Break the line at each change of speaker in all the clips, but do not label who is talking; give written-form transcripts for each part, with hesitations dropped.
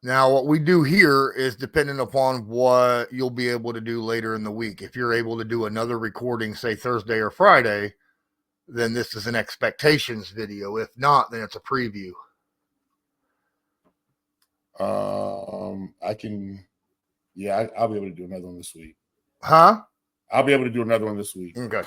Now, what we do here is dependent upon what you'll be able to do later in the week. If you're able to do another recording, say Thursday or Friday, then this is an expectations video. If not, then it's a preview.
I can, yeah, I'll be able to do another one this week.
Huh?
I'll be able to do another one this week.
Okay.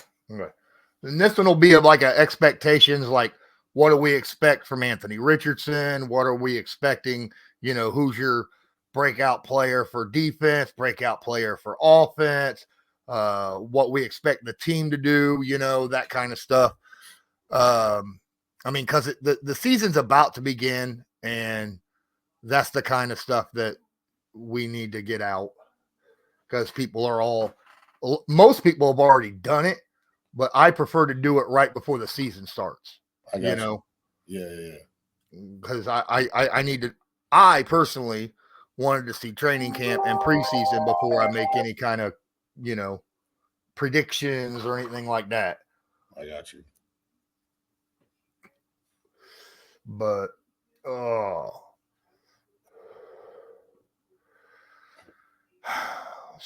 And this one will be of like a expectations, like what do we expect from Anthony Richardson? What are we expecting? You know, who's your breakout player for defense, breakout player for offense, what we expect the team to do, you know, that kind of stuff. I mean, because the season's about to begin, and that's the kind of stuff that we need to get out because most people have already done it, but I prefer to do it right before the season starts.
You know? Yeah.
Because I personally wanted to see training camp and preseason before I make any kind of, you know, predictions or anything like that.
I got you.
But, so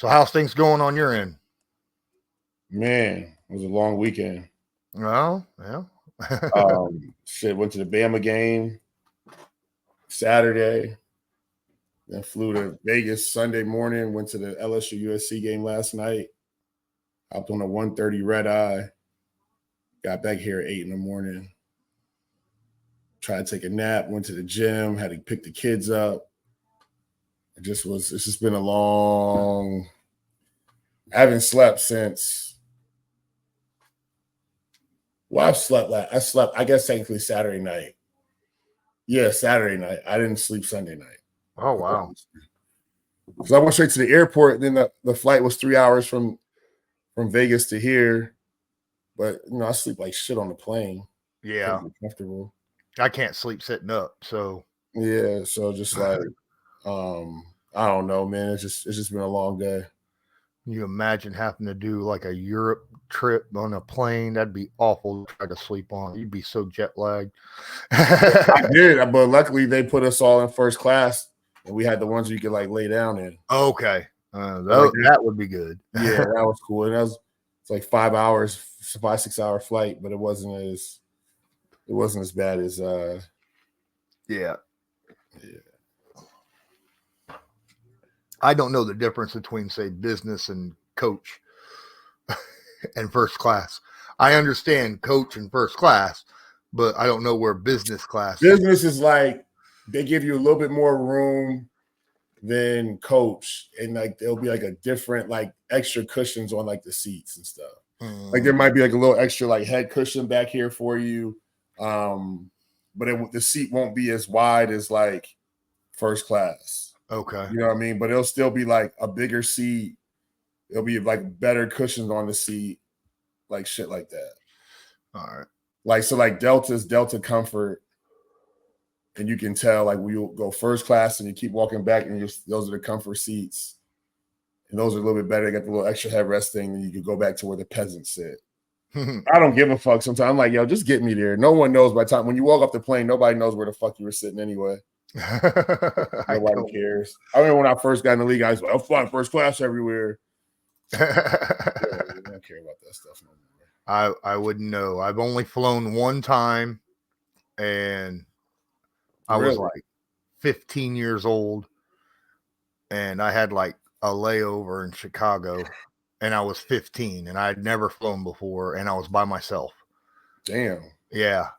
how's things going on your end?
Man, it was a long weekend.
Well, yeah.
Went to the Bama game Saturday, then flew to Vegas Sunday morning, went to the LSU USC game last night, hopped on a 1:30 red eye, got back here at 8 in the morning, tried to take a nap, went to the gym, had to pick the kids up. It's just been a long, I haven't slept since. Well, I slept, I guess, technically Saturday night. Yeah, Saturday night. I didn't sleep Sunday night.
Oh, wow.
Because I went straight to the airport, and then the flight was 3 hours from Vegas to here. But, you know, I sleep like shit on the plane.
Yeah.
Comfortable.
I can't sleep sitting up, so.
Yeah, so just like, I don't know, man. It's just been a long day.
You imagine having to do like a Europe trip on a plane? That'd be awful to try to sleep on. You'd be so jet lagged.
I did, but luckily they put us all in first class, and we had the ones you could like lay down in.
Okay, that would be good.
Yeah, that was cool. And it's like 5 hours, 5-6 hour flight, but it wasn't as bad as
yeah. I don't know the difference between, say, business and coach and first class. I understand coach and first class, but I don't know where business class
Business is like they give you a little bit more room than coach, and like there'll be like a different like extra cushions on like the seats and stuff. Like there might be like a little extra like head cushion back here for you, but the seat won't be as wide as like first class.
Okay.
You know what I mean? But it'll still be like a bigger seat. It'll be like better cushions on the seat, like shit like that.
All right.
Like, so like Delta's Delta Comfort, and you can tell like we'll go first class and you keep walking back and those are the comfort seats. And those are a little bit better. They got the little extra headrest thing, and you can go back to where the peasants sit. I don't give a fuck sometimes. I'm like, yo, just get me there. No one knows by the time when you walk off the plane, nobody knows where the fuck you were sitting anyway. Nobody cares. I remember when I first got in the league, I was like, I'm flying first class everywhere. I don't care about that stuff no
more. I wouldn't know. I've only flown one time, and I was like 15 years old, and I had like a layover in Chicago, and I was 15, and I had never flown before, and I was by myself.
Damn.
Yeah.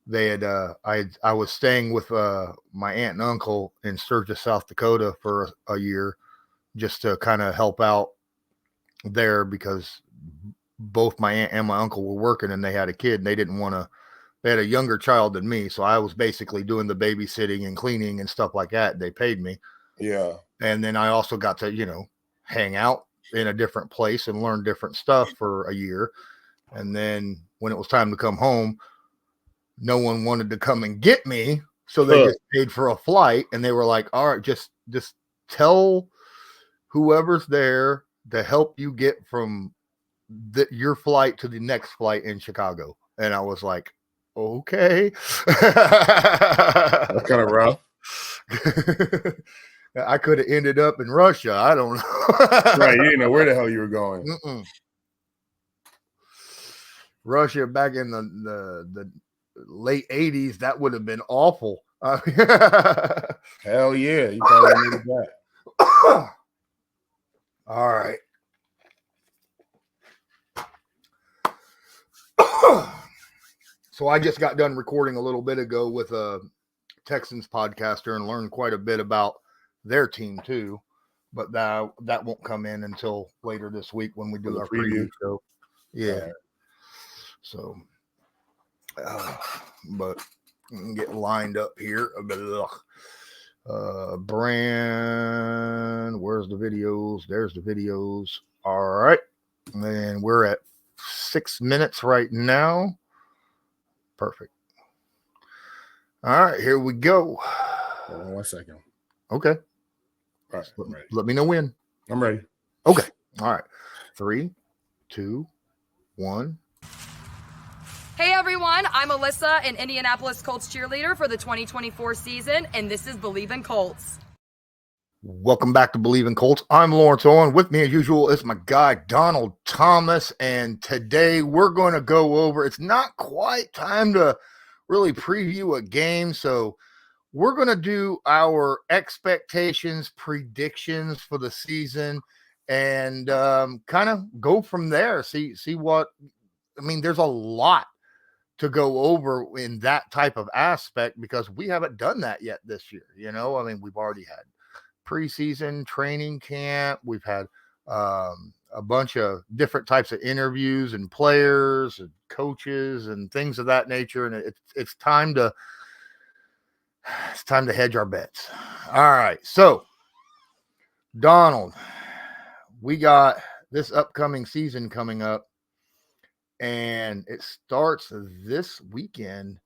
They had I was staying with my aunt and uncle in Sturgis, South Dakota for a year, just to kind of help out there because both my aunt and my uncle were working, and they had a kid, and they didn't want to. They had a younger child than me, so I was basically doing the babysitting and cleaning and stuff like that. They paid me.
Yeah.
And then I also got to, you know, hang out in a different place and learn different stuff for a year. And then when it was time to come home, no one wanted to come and get me, so they just paid for a flight, and they were like, all right, just tell whoever's there to help you get from your flight to the next flight in Chicago. And I was like, okay.
That's kind of rough.
I could have ended up in Russia. I don't know.
Right, you didn't know where the hell you were going.
Mm-mm. Russia back in the late 80s, that would have been awful.
Hell yeah, you probably needed that.
All right. So I just got done recording a little bit ago with a Texans podcaster and learned quite a bit about their team too. But that won't come in until later this week when we do our preview show. Yeah. Right. So, but get lined up here. Brand, where's the videos? There's the videos. All right. And we're at 6 minutes right now. Perfect. All right, here we go.
Hold on 1 second.
Okay.
All right.
Let me know when.
I'm ready.
Okay. All right. 3, 2, 1.
Hey everyone, I'm Alyssa, an Indianapolis Colts cheerleader for the 2024 season, and this is Believe in Colts.
Welcome back to Believe in Colts. I'm Lawrence Owen. With me as usual is my guy, Donald Thomas, and today we're going to go over, it's not quite time to really preview a game, so we're going to do our expectations, predictions for the season, and kind of go from there. See what, I mean, there's a lot to go over in that type of aspect because we haven't done that yet this year. You know, I mean, we've already had preseason, training camp. We've had a bunch of different types of interviews and players and coaches and things of that nature. And it's time to hedge our bets. All right. So, Donald, we got this upcoming season coming up, and it starts this weekend.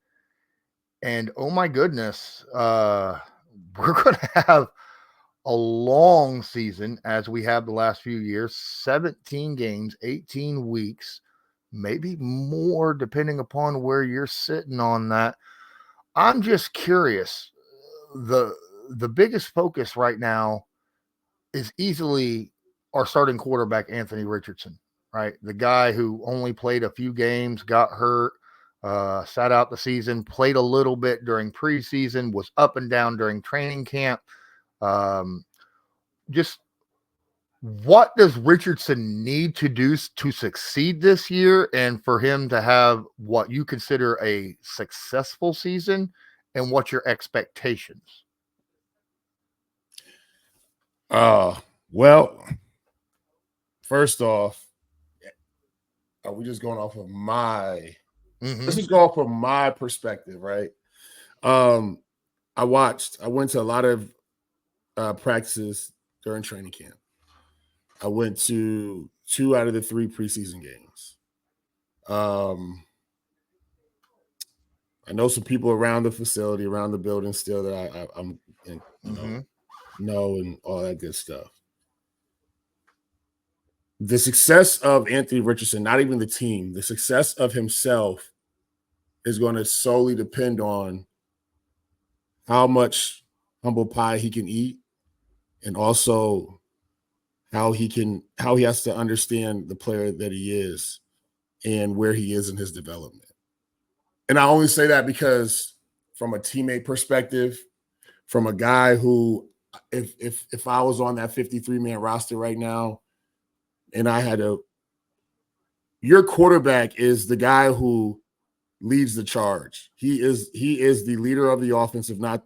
And oh my goodness, we're going to have a long season as we have the last few years, 17 games, 18 weeks, maybe more depending upon where you're sitting on that. I'm just curious. The biggest focus right now is easily our starting quarterback, Anthony Richardson, right? The guy who only played a few games, got hurt, sat out the season, played a little bit during preseason, was up and down during training camp. Just what does Richardson need to do to succeed this year and for him to have what you consider a successful season, and what's your expectations?
Well, first off, are we just going off of my let's just go off of my perspective, right? I went to a lot of practices during training camp. I went to 2 out of the 3 preseason games. I know some people around the facility, around the building still that I'm in, know and all that good stuff. The success of Anthony Richardson, not even the team, the success of himself is going to solely depend on how much humble pie he can eat, and also how he has to understand the player that he is and where he is in his development. And I only say that because from a teammate perspective, from a guy who, if I was on that 53-man roster right now and I had your quarterback is the guy who leads the charge. He is the leader of the offense, if not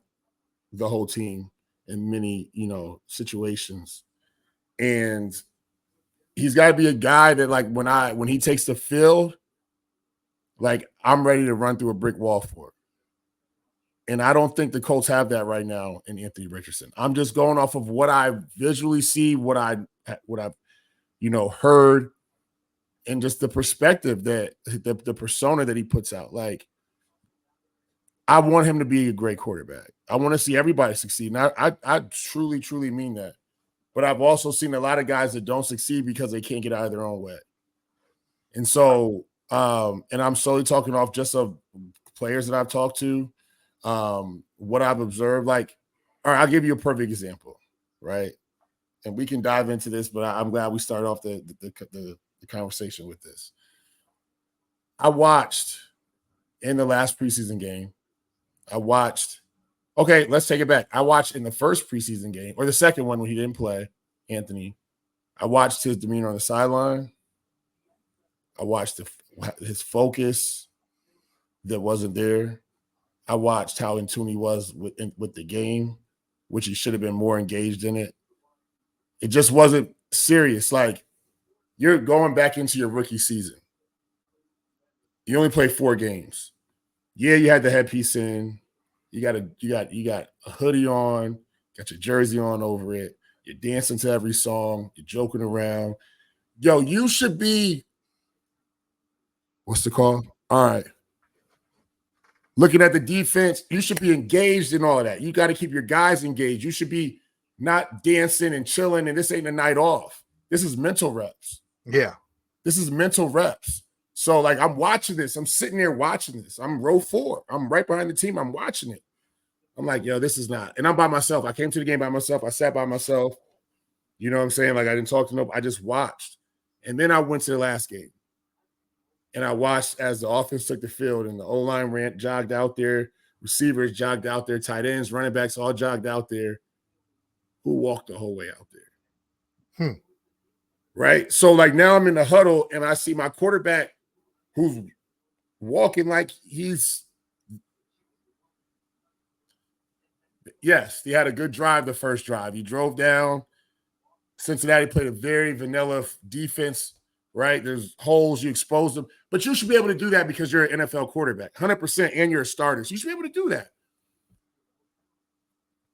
the whole team in many, situations. And he's got to be a guy that, like, when he takes the field, like, I'm ready to run through a brick wall for it. And I don't think the Colts have that right now in Anthony Richardson. I'm just going off of what I visually see, what I've heard, and just the perspective that the persona that he puts out. Like, I want him to be a great quarterback. I want to see everybody succeed. And I truly, truly mean that. But I've also seen a lot of guys that don't succeed because they can't get out of their own way. And so, and I'm solely talking off just of players that I've talked to, what I've observed. Like, All right, I'll give you a perfect example, right? And we can dive into this, but I'm glad we started off the conversation with this. I watched in the last preseason game. Okay, let's take it back. I watched in the first preseason game, or the second one when he didn't play, Anthony. I watched his demeanor on the sideline. I watched his focus that wasn't there. I watched how in tune he was with the game, which he should have been more engaged in it. It just wasn't serious. Like, you're going back into your rookie season. You only played 4 games. Yeah, you had the headpiece in. You got a hoodie on, got your jersey on over it. You're dancing to every song. You're joking around. Yo, you should be, what's the call? All right. Looking at the defense, you should be engaged in all of that. You got to keep your guys engaged. You should be not dancing and chilling, and this ain't a night off. This is mental reps.
Yeah.
This is mental reps. So, like, I'm watching this. I'm sitting there watching this. I'm row 4. I'm right behind the team. I'm watching it. I'm like, yo, this is not. And I'm by myself. I came to the game by myself. I sat by myself. You know what I'm saying? Like, I didn't talk to nobody. I just watched. And then I went to the last game. And I watched as the offense took the field and the O-line jogged out there. Receivers jogged out there. Tight ends, running backs all jogged out there. Who walked the whole way out there? Right? So, like, now I'm in the huddle and I see my quarterback who's walking like he's – yes, he had a good drive the first drive. He drove down. Cincinnati played a very vanilla defense, right? There's holes. You expose them. But you should be able to do that because you're an NFL quarterback, 100%, and you're a starter. So you should be able to do that.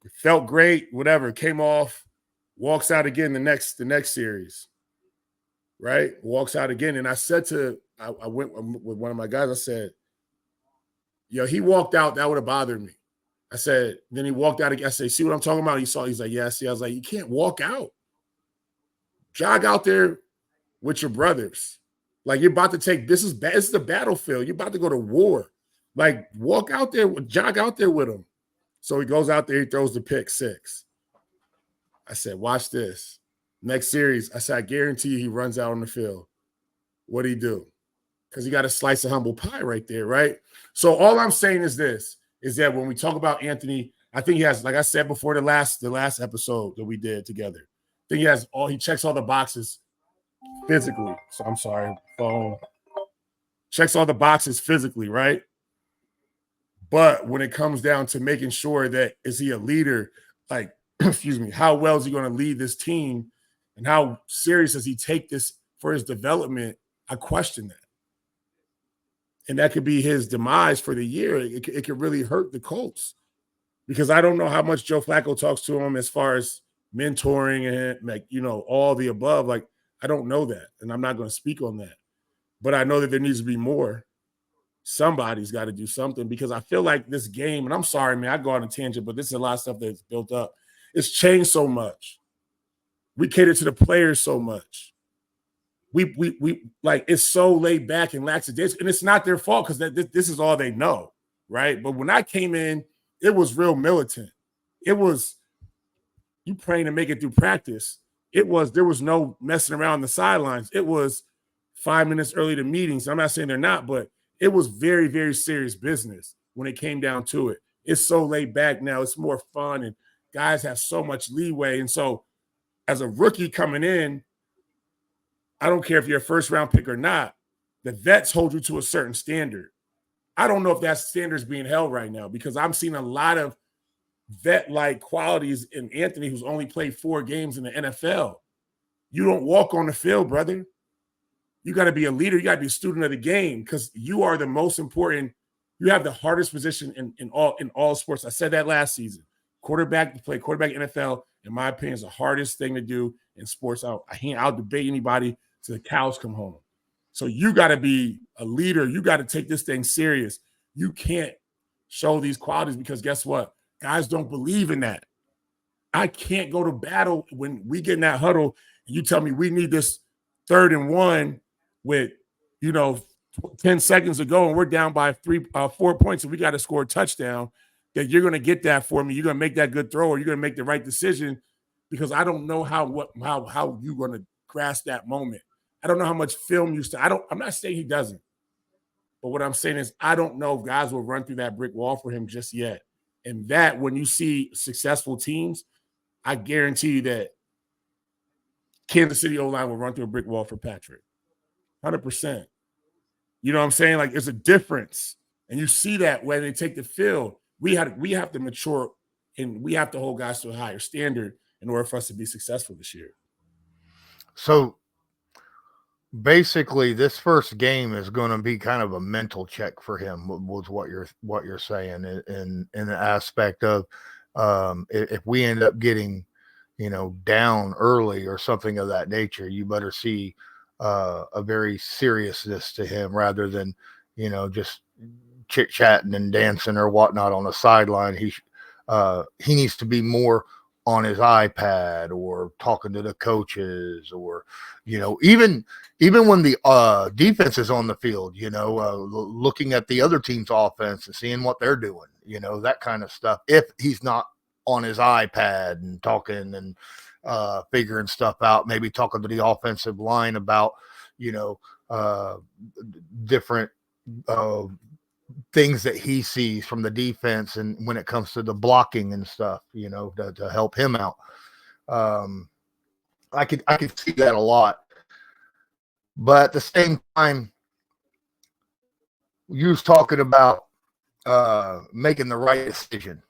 It felt great, whatever. Came off, walks out again the next series, right? Walks out again. And I said I went with one of my guys. I said, yo, he walked out. That would have bothered me. I said, then he walked out again. I said, see what I'm talking about? He's like, yeah, see. I was like, you can't walk out. Jog out there with your brothers. Like, you're about to take, this is the battlefield. You're about to go to war. Like, walk out there, jog out there with him. So he goes out there, he throws the pick 6. I said, watch this. Next series, I said, I guarantee you he runs out on the field. What'd he do? Because he got a slice of humble pie right there, right? So all I'm saying is this, is that when we talk about Anthony, I think he has, like I said before the last episode that we did together, I think he checks all the boxes physically. So I'm sorry, phone. Checks all the boxes physically, right? But when it comes down to making sure that, is he a leader? Like, excuse me, how well is he going to lead this team? And how serious does he take this for his development? I question that. And that could be his demise for the year. It could really hurt the Colts. Because I don't know how much Joe Flacco talks to him as far as mentoring and, like, you know, all the above. Like, I don't know that. And I'm not going to speak on that. But I know that there needs to be more. Somebody's got to do something, because I feel like this game, and I'm sorry, man, I go on a tangent, but this is a lot of stuff that's built up. It's changed so much. We cater to the players so much. We like, it's so laid back and lackadaisical, and it's not their fault, because this is all they know, right? But when I came in, it was real militant. It was you praying to make it through practice. There was no messing around the sidelines. It was 5 minutes early to meetings. I'm not saying they're not, but it was very, very serious business when it came down to it. It's so laid back now. It's more fun, and guys have so much leeway. And so as a rookie coming in, I don't care if you're a first-round pick or not, the vets hold you to a certain standard. I don't know if that standard is being held right now, because I'm seeing a lot of vet-like qualities in Anthony, who's only played 4 games in the NFL. You don't walk on the field, brother. You got to be a leader. You got to be a student of the game, because you are the most important. You have the hardest position in all sports. I said that last season. Quarterback, to play quarterback in NFL, in my opinion, is the hardest thing to do in sports. I'll debate anybody till the cows come home. So you got to be a leader. You got to take this thing serious. You can't show these qualities, because guess what? Guys don't believe in that. I can't go to battle when we get in that huddle and you tell me we need this 3rd and 1 with, 10 seconds ago, and we're down by 4 points, and we got to score a touchdown. that you're going to get that for me. You're going to make that good throw, or you're going to make the right decision, because I don't know how you're going to grasp that moment. I don't know how much film I'm not saying he doesn't, but what I'm saying is I don't know if guys will run through that brick wall for him just yet. And that, when you see successful teams, I guarantee you that Kansas City O-line will run through a brick wall for Patrick. 100%. You know what I'm saying? Like, there's a difference. And you see that when they take the field. We have to mature, and we have to hold guys to a higher standard in order for us to be successful this year.
So basically, this first game is going to be kind of a mental check for him, was what you're saying, in the aspect of if we end up getting, down early or something of that nature, you better see a very seriousness to him, rather than just chit chatting and dancing or whatnot on the sideline. He needs to be more on his iPad or talking to the coaches, or even when the defense is on the field, looking at the other team's offense and seeing what they're doing, that kind of stuff. If he's not on his iPad and talking and figuring stuff out, maybe talking to the offensive line about different things that he sees from the defense, and when it comes to the blocking and stuff, to help him out. I could see that a lot, but at the same time, you was talking about making the right decision,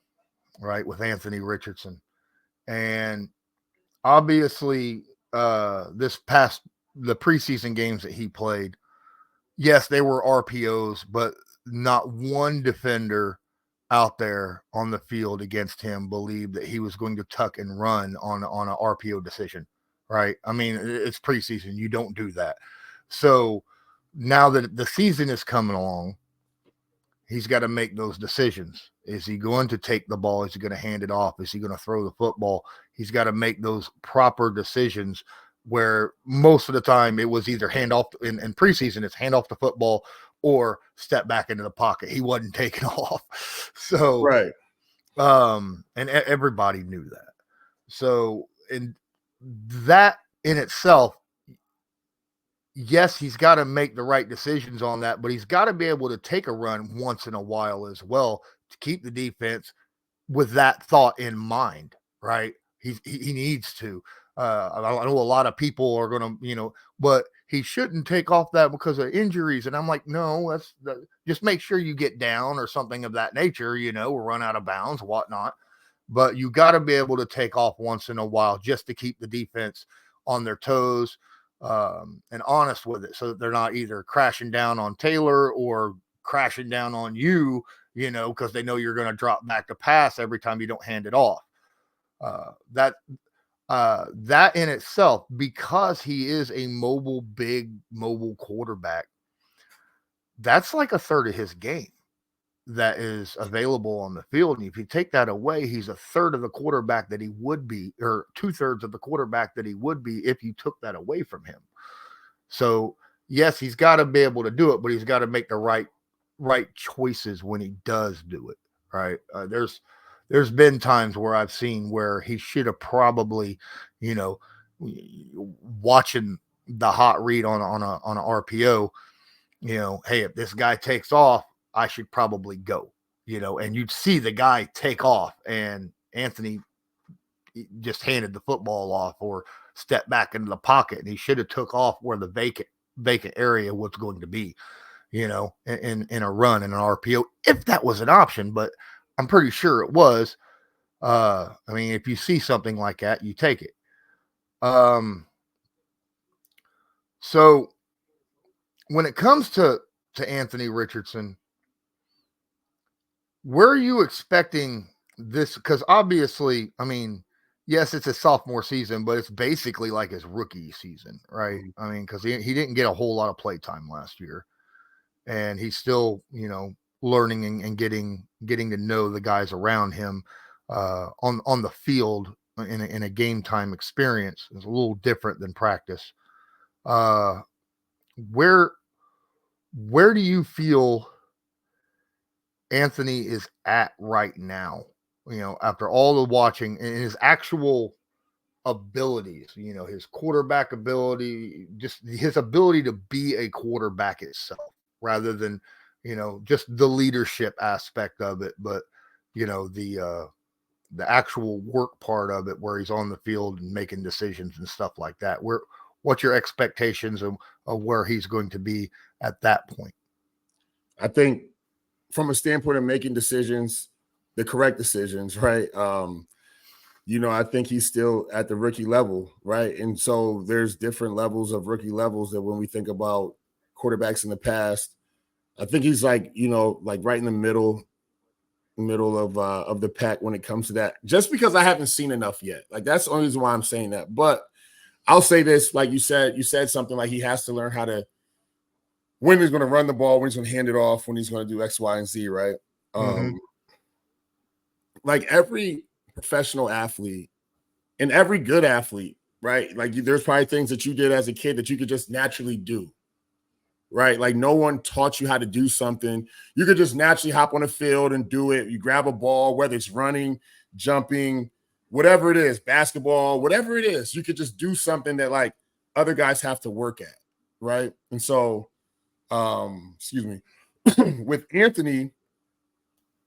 right, with Anthony Richardson. And obviously, the preseason games that he played, yes, they were RPOs, but not one defender out there on the field against him believed that he was going to tuck and run on an RPO decision, right? I mean, it's preseason. You don't do that. So now that the season is coming along, he's got to make those decisions. Is he going to take the ball? Is he going to hand it off? Is he going to throw the football? He's got to make those proper decisions, where most of the time it was either hand off in preseason, it's hand off the football or step back into the pocket. He wasn't taking off. So,
right.
And everybody knew that. So, and that in itself, yes, he's got to make the right decisions on that, but he's got to be able to take a run once in a while as well to keep the defense with that thought in mind, right? He needs to. I know a lot of people are going to, but he shouldn't take off that because of injuries. And I'm like, no, just make sure you get down or something of that nature, or run out of bounds, whatnot. But you got to be able to take off once in a while just to keep the defense on their toes and honest with it, so that they're not either crashing down on Taylor or crashing down on you, because they know you're going to drop back to pass every time you don't hand it off. That in itself, because he is a big mobile quarterback, that's like a third of his game that is available on the field. And if you take that away, he's a third of the quarterback that he would be, or 2/3 of the quarterback that he would be if you took that away from him. So yes, he's got to be able to do it, but he's got to make the right choices when he does do it. Right. There's been times where I've seen where he should have probably, watching the hot read on a RPO, hey, if this guy takes off, I should probably go, and you'd see the guy take off and Anthony just handed the football off or stepped back into the pocket, and he should have took off where the vacant area was going to be, in a run in an RPO, if that was an option. But I'm pretty sure it was. I mean, if you see something like that, you take it. So when it comes to Anthony Richardson, where are you expecting this? Because obviously, I mean, yes, it's a sophomore season, but it's basically like his rookie season, right? I mean, because he didn't get a whole lot of play time last year, and he's still, learning and getting to know the guys around him on the field in a game time experience. It's a little different than practice. Where do you feel Anthony is at right now, after all the watching and his actual abilities, his quarterback ability, just his ability to be a quarterback itself rather than, just the leadership aspect of it, but, the actual work part of it where he's on the field and making decisions and stuff like that. What's your expectations of where he's going to be at that point?
I think from a standpoint of making decisions, the correct decisions, right? I think he's still at the rookie level, right? And so there's different levels of rookie levels that when we think about quarterbacks in the past, I think he's like right in the middle of the pack when it comes to that. Just because I haven't seen enough yet, like that's the only reason why I'm saying that. But I'll say this, like you said something like he has to learn how to when he's going to run the ball, when he's going to hand it off, when he's going to do X, Y, and Z, right? Like every professional athlete and every good athlete, right? Like there's probably things that you did as a kid that you could just naturally do, right? Like no one taught you how to do something. You could just naturally hop on a field and do it. You grab a ball, whether it's running, jumping, whatever it is, basketball, whatever it is, you could just do something that like other guys have to work at, right? And so, with Anthony,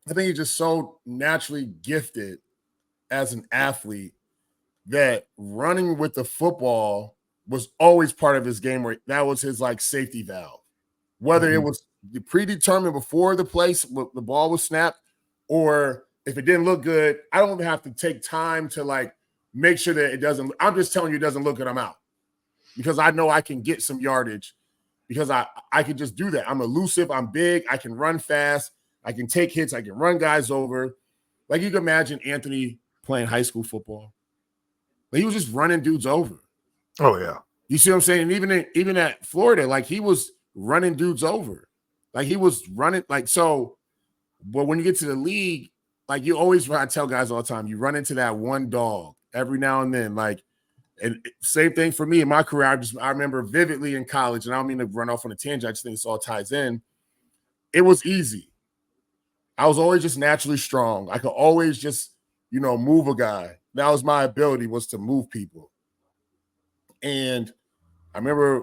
I think he's just so naturally gifted as an athlete that running with the football was always part of his game, where that was his like safety valve. Whether it was predetermined before the ball was snapped, or if it didn't look good, I don't have to take time to like make sure that it doesn't. I'm just telling you it doesn't look good, I'm out. Because I know I can get some yardage because I can just do that. I'm elusive, I'm big, I can run fast, I can take hits, I can run guys over. Like you can imagine Anthony playing high school football. But he was just running dudes over.
Oh, yeah.
You see what I'm saying? And even at Florida, like he was running dudes over. Like he was running, like so. But when you get to the league, like you always, I tell guys all the time, you run into that one dog every now and then. Like, and same thing for me in my career. I remember vividly in college, and I don't mean to run off on a tangent. I just think this all ties in. It was easy. I was always just naturally strong. I could always just, move a guy. That was my ability, was to move people. And I remember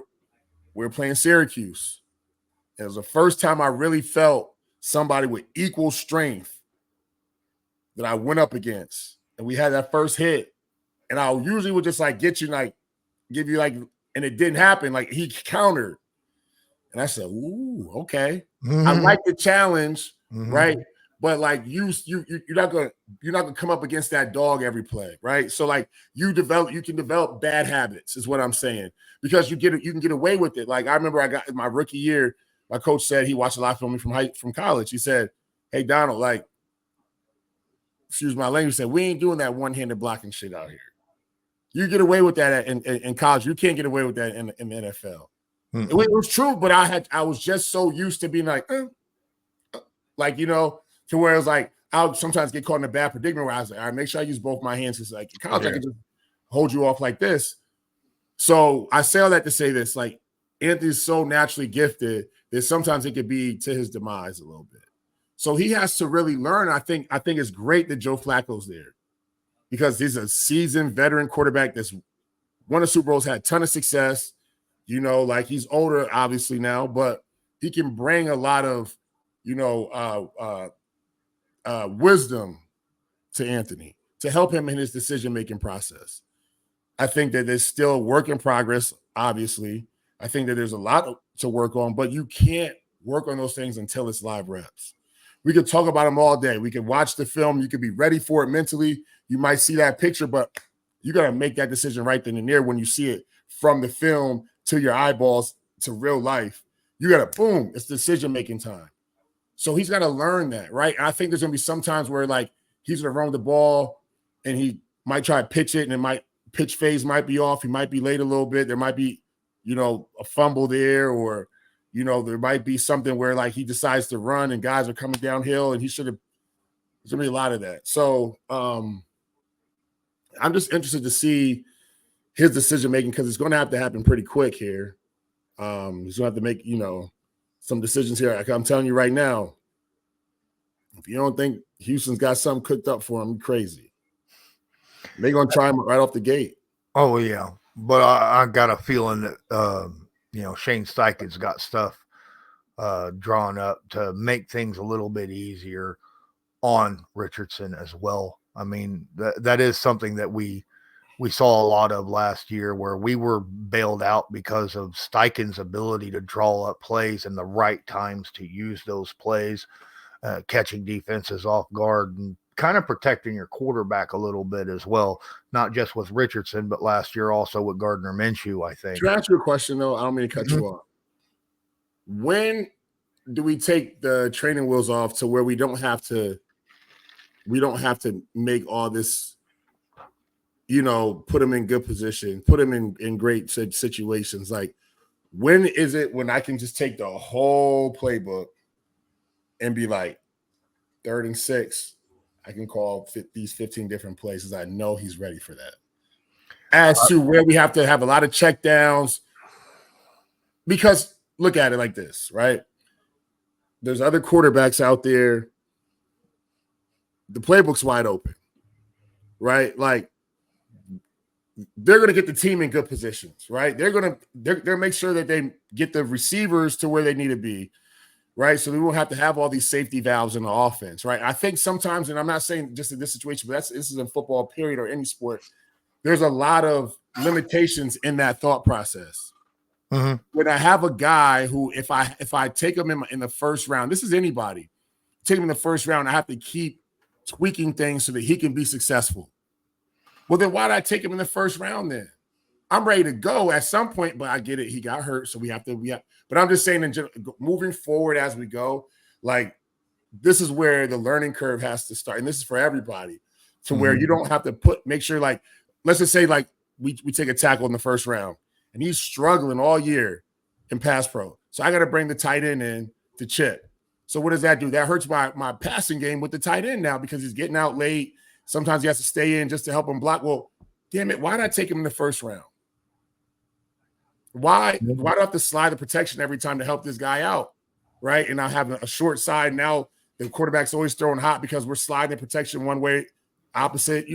we were playing Syracuse. It was the first time I really felt somebody with equal strength that I went up against. And we had that first hit. And I usually would just like get you, like, give you like, and it didn't happen. Like he countered. And I said, ooh, okay. I like the challenge, right? But like you're not gonna come up against that dog every play, right? So like you can develop bad habits, is what I'm saying, because you can get away with it. Like I remember I got in my rookie year, my coach said he watched a lot of me from college. He said, "Hey Donald, like, excuse my language, he said we ain't doing that one-handed blocking shit out here. You get away with that in college. You can't get away with that in the NFL." It was true, but I was just so used to being like, to where it was like I would sometimes get caught in a bad predicament where I was like, all right, make sure I use both my hands. Because like in college, I can just hold you off like this. So I say all that to say this: like Anthony's so naturally gifted that sometimes it could be to his demise a little bit. So he has to really learn. I think it's great that Joe Flacco's there because he's a seasoned veteran quarterback that's won a Super Bowls, had a ton of success. Like he's older, obviously now, but he can bring a lot of, wisdom to Anthony to help him in his decision-making process. I think that there's still work in progress, obviously. I think that there's a lot to work on, but you can't work on those things until it's live reps. We could talk about them all day. We could watch the film. You could be ready for it mentally. You might see that picture, but you got to make that decision right then and there when you see it from the film to your eyeballs to real life. You got to, boom, it's decision-making time. So he's got to learn that, right? And I think there's going to be some times where, like, he's going to run with the ball and he might try to pitch it and pitch phase might be off. He might be late a little bit. There might be, a fumble there or, there might be something where, like, he decides to run and guys are coming downhill and there's going to be a lot of that. So I'm just interested to see his decision-making because it's going to have to happen pretty quick here. He's going to have to make, some decisions here. Like I'm telling you right now, If you don't think Houston's got something cooked up for him, you're crazy. They're going to try him right off the gate.
Oh, yeah. But I got a feeling that, Shane Steichen's got stuff drawn up to make things a little bit easier on Richardson as well. I mean, that is something that we saw a lot of last year, where we were bailed out because of Steichen's ability to draw up plays and the right times to use those plays, catching defenses off guard and kind of protecting your quarterback a little bit as well, not just with Richardson, but last year also with Gardner Minshew, I think.
Can I ask you a question, though? I don't mean to cut you off. When do we take the training wheels off to where we don't have to make all this, put them in good position, put them in great situations? Like, when is it when I can just take the whole playbook and be like, 3rd and 6, I can call these 15 different places. I know he's ready for that. As to where we have to have a lot of checkdowns, because look at it like this, right? There's other quarterbacks out there. The playbook's wide open, right? Like, they're going to get the team in good positions, right? They're make sure that they get the receivers to where they need to be, right? So we won't have to have all these safety valves in the offense, right? I think sometimes, and I'm not saying just in this situation, but this is in football, period, or any sport, there's a lot of limitations in that thought process. Mm-hmm. When I have a guy who, if I take him in the first round, this is anybody, take him in the first round, I have to keep tweaking things so that he can be successful. Well, then why did I take him in the first round then? I'm ready to go at some point, but I get it. He got hurt, so we have. But I'm just saying, in general, moving forward as we go, like, this is where the learning curve has to start, and this is for everybody, to where you don't have to make sure, like, let's just say, like, we take a tackle in the first round, and he's struggling all year in pass pro. So I got to bring the tight end in to chip. So what does that do? That hurts my passing game with the tight end now, because he's getting out late. Sometimes he has to stay in just to help him block. Well, damn it, why did I take him in the first round? Why do I have to slide the protection every time to help this guy out, right? And I have a short side. Now the quarterback's always throwing hot because we're sliding the protection one way, opposite.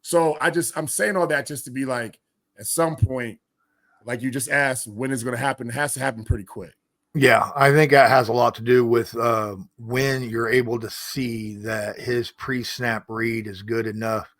So I'm saying all that just to be like, at some point, like you just asked, when is it going to happen? It has to happen pretty quick.
Yeah, I think that has a lot to do with when you're able to see that his pre-snap read is good enough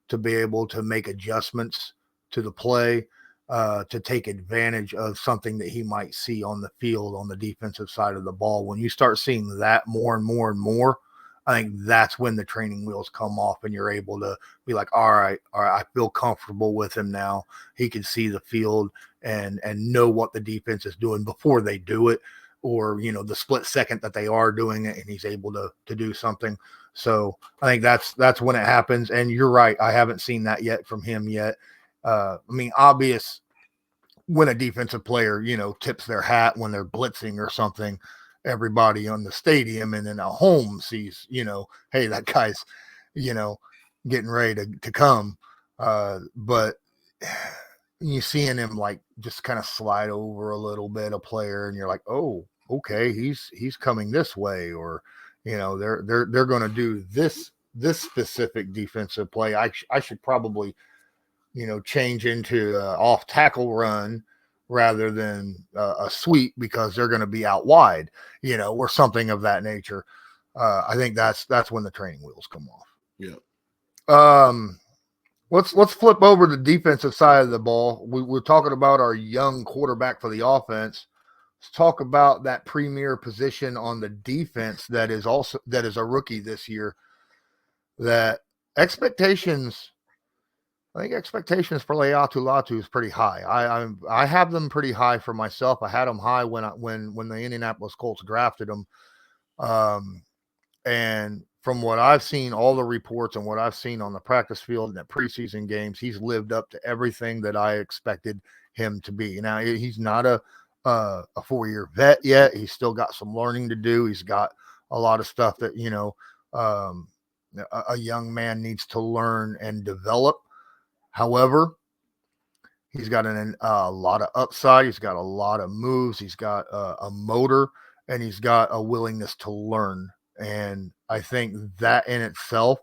to be able to make adjustments to the play, to take advantage of something that he might see on the field on the defensive side of the ball. When you start seeing that more and more and more, I think that's when the training wheels come off and you're able to be like, all right, I feel comfortable with him now. He can see the field and know what the defense is doing before they do it, or, the split second that they are doing it, and he's able to do something. So I think that's when it happens. And you're right. I haven't seen that yet from him yet. Obvious when a defensive player, tips their hat when they're blitzing or something, everybody on the stadium and then at home sees, hey, that guy's, getting ready to come. But you seeing him like just kind of slide over a little bit a player, and you're like, oh, okay, he's coming this way, or, they're going to do this specific defensive play. I should probably, change into an off tackle run rather than a sweep, because they're going to be out wide, or something of that nature. I think that's when the training wheels come off.
Yeah.
Let's flip over to the defensive side of the ball. We're talking about our young quarterback for the offense. Let's talk about that premier position on the defense that is a rookie this year. That expectations. I think expectations for Laiatu Latu is pretty high. I have them pretty high for myself. I had them high when the Indianapolis Colts drafted him. And from what I've seen, all the reports and what I've seen on the practice field and the preseason games, he's lived up to everything that I expected him to be. Now, he's not a 4-year vet yet. He's still got some learning to do. He's got a lot of stuff that, a young man needs to learn and develop. However, he's got a lot of upside. He's got a lot of moves. He's got a motor, and he's got a willingness to learn And I think that in itself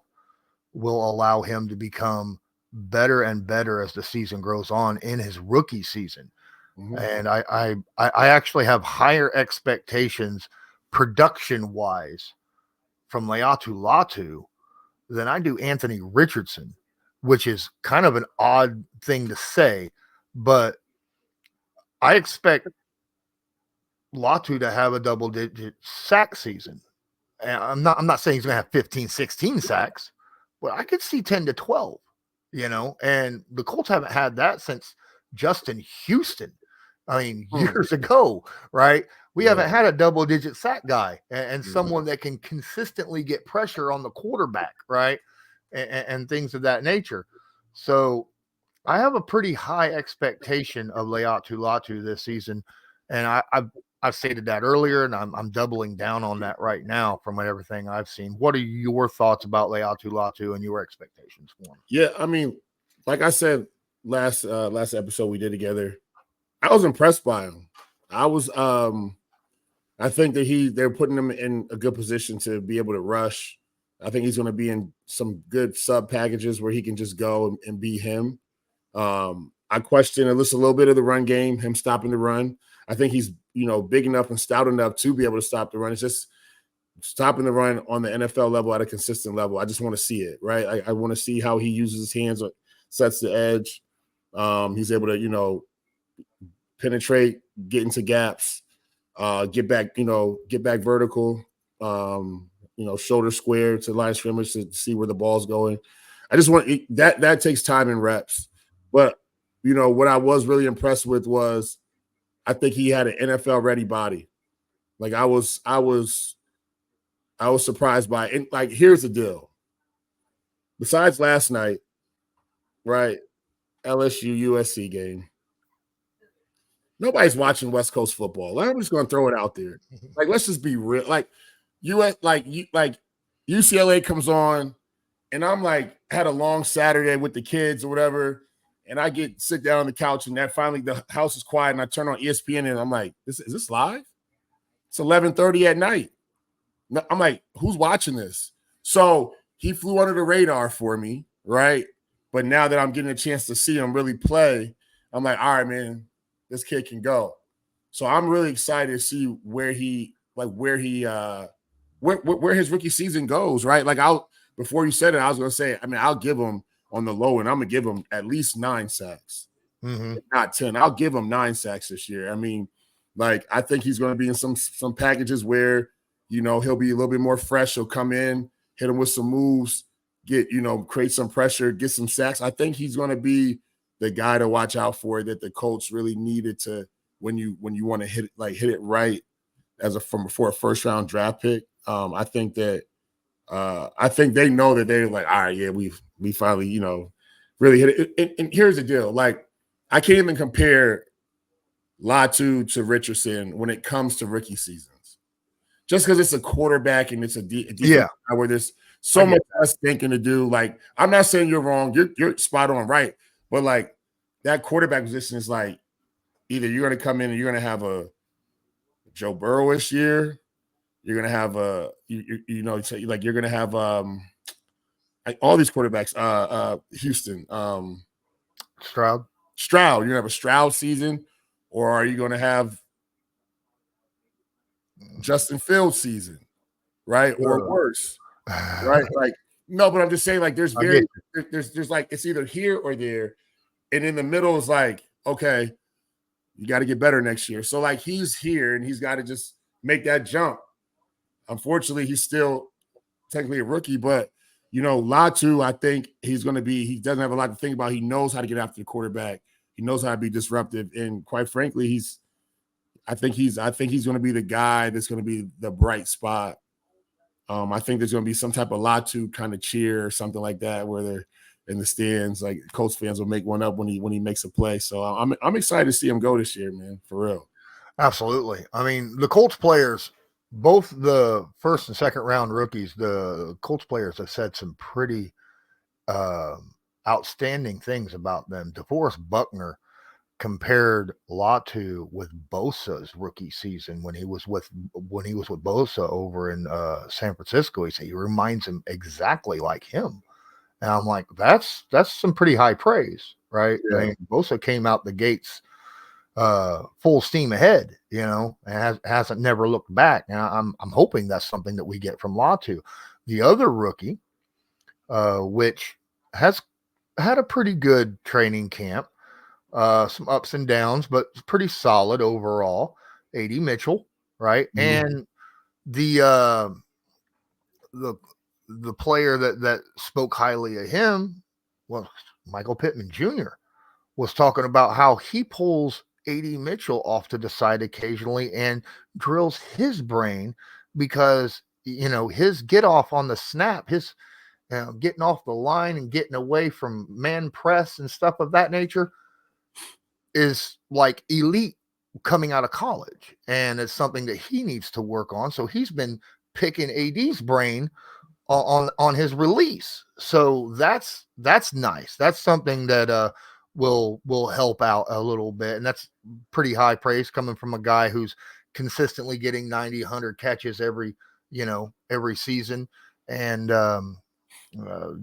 will allow him to become better and better as the season grows on in his rookie season.
Mhm.
And I actually have higher expectations production wise from Laiatu Latu than I do Anthony Richardson, which is kind of an odd thing to say, but I expect Latu to have a double digit sack season. And I'm not saying he's going to have 15, 16 sacks, but I could see 10 to 12, and the Colts haven't had that since Justin Houston. I mean, years ago, right? We haven't had a double digit sack guy and someone that can consistently get pressure on the quarterback, right? And things of that nature. So I have a pretty high expectation of Laiatu Latu this season. And I've stated that earlier, and I'm doubling down on that right now from everything I've seen. What are your thoughts about Laiatu Latu and your expectations for him?
Yeah, I mean, like I said last episode we did together, I was impressed by him. I think that they're putting him in a good position to be able to rush. I think he's going to be in some good sub packages where he can just go and be him. I question at least a little bit of the run game, him stopping the run. I think he's, big enough and stout enough to be able to stop the run. It's just stopping the run on the NFL level at a consistent level. I just want to see it, right? I want to see how he uses his hands, sets the edge. He's able to, penetrate, get into gaps, get back vertical, shoulder square to line of scrimmage to see where the ball's going. I just want that takes time and reps. But, what I was really impressed with was I think he had an NFL ready body. Like I was surprised by it. And like, here's the deal. Besides last night, right, LSU USC game, nobody's watching West Coast football. I'm just going to throw it out there. Like, let's just be real. Like, UCLA comes on, and I'm like, had a long Saturday with the kids or whatever, and I sit down on the couch, and that finally the house is quiet, and I turn on ESPN, and I'm like, is this live? It's 11:30 at night. I'm like, who's watching this? So he flew under the radar for me, right? But now that I'm getting a chance to see him really play, I'm like, all right, man, this kid can go. So I'm really excited to see where his rookie season goes, right? Like before you said it, I was gonna say, I mean, I'll give him on the low end, I'm gonna give him at least 9 sacks, not 10. I'll give him 9 sacks this year. I mean, like I think he's gonna be in some packages where he'll be a little bit more fresh. He'll come in, hit him with some moves, create some pressure, get some sacks. I think he's going to be the guy to watch out for that the Colts really needed to when you want to hit it right for a first round draft pick. I think they know that they're like, all right, yeah, we finally really hit it. And here's the deal: like I can't even compare Latu to Richardson when it comes to rookie seasons. Just because it's a quarterback and it's a where there's so much less thinking to do. Like, I'm not saying you're wrong. You're spot on right. But, like, that quarterback position is like either you're going to come in and you're going to have a Joe Burrow-ish year. You're going to have you're going to have like all these quarterbacks, Houston.
Stroud.
You're going to have a Stroud season, or are you going to have Justin Fields season, right? Or worse, right? Like, no, but I'm just saying, like, there's like, it's either here or there. And in the middle is like, okay, you got to get better next year. So, like, he's here and he's got to just make that jump. Unfortunately, he's still technically a rookie, but, Latu, I think he doesn't have a lot to think about. He knows how to get after the quarterback. He knows how to be disruptive. And quite frankly, I think he's going to be the guy that's going to be the bright spot. I think there's going to be some type of Latu kind of cheer or something like that where they're in the stands. Like Colts fans will make one up when he makes a play. So I'm excited to see him go this year, man, for real.
Absolutely. I mean, the Colts players, both the first and second round rookies, the Colts players have said some pretty outstanding things about them. DeForest Buckner compared Latu with Bosa's rookie season when he was with Bosa over in San Francisco. He said he reminds him exactly like him. And I'm like, that's some pretty high praise, right?
Yeah.
I mean, Bosa came out the gates full steam ahead, and hasn't never looked back. And I'm hoping that's something that we get from Latu. The other rookie, which has had a pretty good training camp, some ups and downs, but pretty solid overall. AD Mitchell, right?
Mm-hmm.
And the player that spoke highly of him, well, Michael Pittman Jr. was talking about how he pulls AD Mitchell off to the side occasionally and drills his brain because his get off on the snap, his getting off the line and getting away from man press and stuff of that nature is like elite coming out of college, and it's something that he needs to work on. So he's been picking AD's brain on his release. So that's nice. That's something that will help out a little bit, and that's pretty high praise coming from a guy who's consistently getting 90, 100 catches every season, and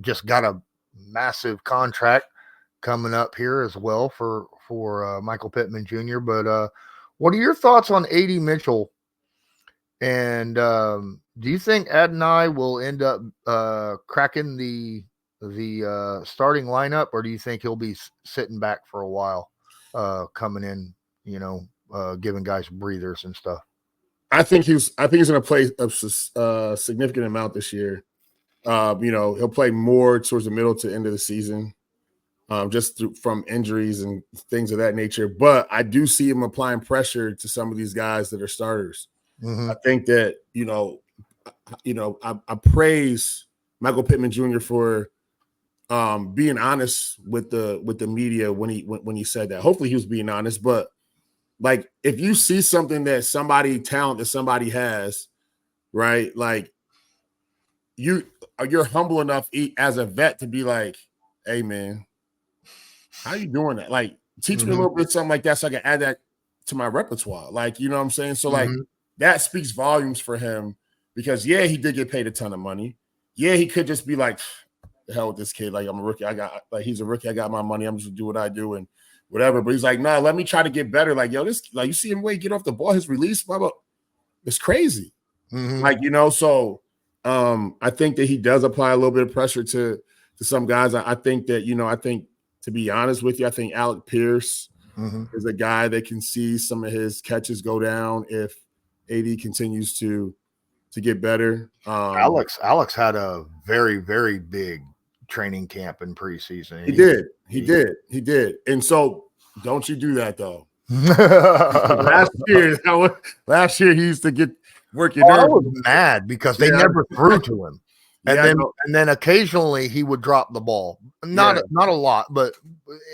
just got a massive contract coming up here as well for Michael Pittman Jr. But what are your thoughts on AD Mitchell? And do you think Adonai will end up cracking the starting lineup, or do you think he'll be sitting back for a while, coming in, giving guys breathers and stuff?
I think he's going to play a significant amount this year. He'll play more towards the middle to end of the season, just from injuries and things of that nature. But I do see him applying pressure to some of these guys that are starters.
Mm-hmm.
I think that, I praise Michael Pittman Jr. for being honest with the media when he said that. Hopefully he was being honest, but like if you see something that talent that somebody has, right? Like you're humble enough as a vet to be like, hey man, how you doing that? Like teach me a little bit something like that so I can add that to my repertoire. Like, you know what I'm saying? So like that speaks volumes for him because he did get paid a ton of money. Yeah, he could just be like, the hell with this kid. Like I'm a rookie. He's a rookie. I got my money. I'm just gonna do what I do and whatever. But he's like, nah, let me try to get better. Like, this, like you see him get off the ball, his release, blah, blah. It's crazy. Like, so I think that he does apply a little bit of pressure to some guys. I think that, to be honest with you, I think Alec Pierce is a guy that can see some of his catches go down if AD continues to get better.
Alex had a very, very big training camp in preseason.
He did. And so don't you do that though. last year he used to get working.
I was mad because they never threw to him. And then occasionally he would drop the ball. Not a lot, but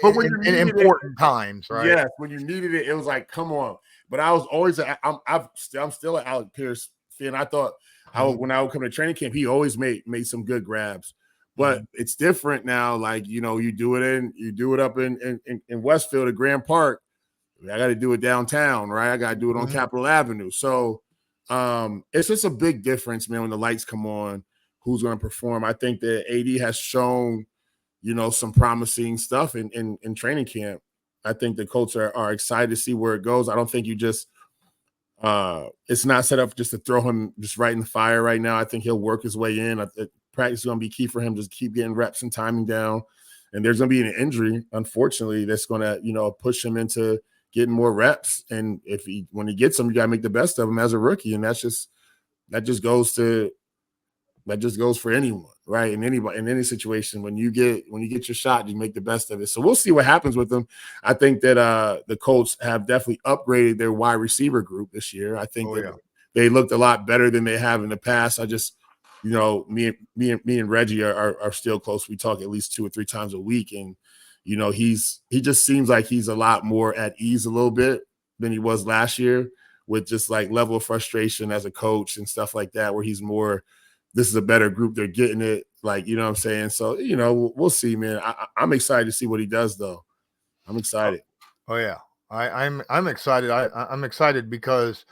when
in important times, right?
Yes, when you needed it, it was like, come on. But I was always I'm still an Alec Pierce fan. I thought when I would come to training camp, he always made some good grabs. But it's different now. Like, you do it up in Westfield at Grand Park. I got to do it downtown, right? I got to do it on Capitol Avenue. So it's just a big difference, man, when the lights come on, who's going to perform. I think that AD has shown, some promising stuff in training camp. I think the Colts are excited to see where it goes. I don't think you just it's not set up just to throw him just right in the fire right now. I think he'll work his way in. Practice is going to be key for him. Just keep getting reps and timing down. And there's going to be an injury, unfortunately, that's going to, push him into getting more reps. And when he gets them, you got to make the best of him as a rookie. And that just goes for anyone, right? In any situation, when you get your shot, you make the best of it. So we'll see what happens with them. I think that the Colts have definitely upgraded their wide receiver group this year. I think they looked a lot better than they have in the past. I just, me and Reggie are still close. We talk at least 2 or 3 times a week, and he just seems like he's a lot more at ease a little bit than he was last year, with just like level of frustration as a coach and stuff like that, where he's more, this is a better group, they're getting it, like, you know what I'm saying? So, we'll see, man. I'm excited to see what he does, though. I'm excited.
Oh yeah, I'm excited. I'm excited because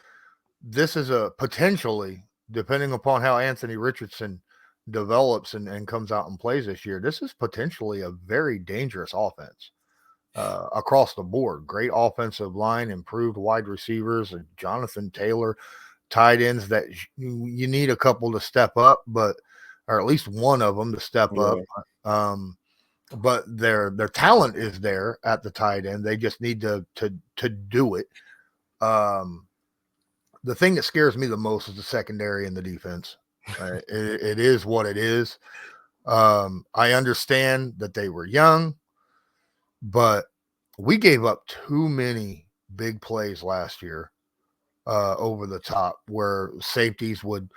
this is a potentially, depending upon how Anthony Richardson develops and comes out and plays this year, this is potentially a very dangerous offense across the board. Great offensive line, improved wide receivers, and Jonathan Taylor, tight ends that you need a couple to step up, but or at least one of them to step up. But their talent is there at the tight end. They just need to do it. The thing that scares me the most is the secondary and the defense. It is what it is. I understand that they were young, but we gave up too many big plays last year over the top where safeties would